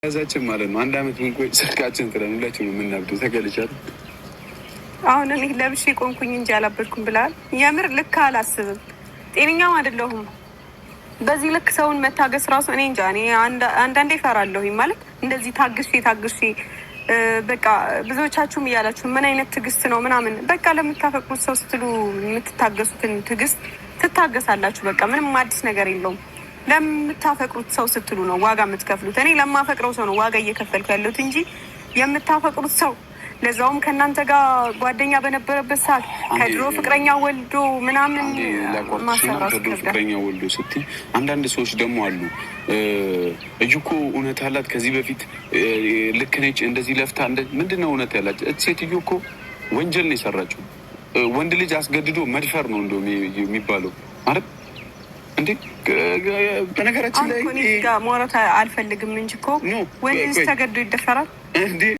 ያዛችን ማለት ነው። አንድ አመት ምን ቆይ ስልካችን ጥለን ሁላችንም የምናብደው ተገልጫለሁ። አሁን እኔ ለብሼ ቆንኩኝ እንጂ አላበድኩም ብላል። የምር ልክ አላስብም። ጤነኛም አይደለሁም። በዚህ ልክ ሰውን መታገስ ራሱ እኔ እንጃ። እኔ አንዳንዴ እፈራለሁ ማለት እንደዚህ ታግሼ በቃ ብዙዎቻችሁም እያላችሁ ምን አይነት ትዕግስት ነው ምናምን በቃ ለምታፈቅሩት ሰው ስትሉ የምትታገሱትን ትዕግስት ትታገሳላችሁ። በቃ ምንም አዲስ ነገር የለውም። ለምታፈቅሩት ሰው ስትሉ ነው ዋጋ የምትከፍሉት። እኔ ለማፈቅረው ሰው ነው ዋጋ እየከፈልኩ ያለሁት እንጂ የምታፈቅሩት ሰው ለዛውም ከእናንተ ጋር ጓደኛ በነበረበት ሰዓት ከድሮ ፍቅረኛ ወልዶ ምናምን ማሰራት ከድሮ ፍቅረኛ ወልዶ ስትይ አንዳንድ ሰዎች ደግሞ አሉ እጅ እኮ እውነት አላት ከዚህ በፊት ልክ ነች እንደዚህ ለፍታ ምንድነው እውነት ያላት ሴትዮ እኮ ወንጀል ነው የሰራችው። ወንድ ልጅ አስገድዶ መድፈር ነው እንደው የሚባለው አይደል እንዴ? በነገራችን ላይ ማውራት አልፈልግም እንጂ እኮ ወንድ ልጅ ተገድዶ ይደፈራል እንዴ?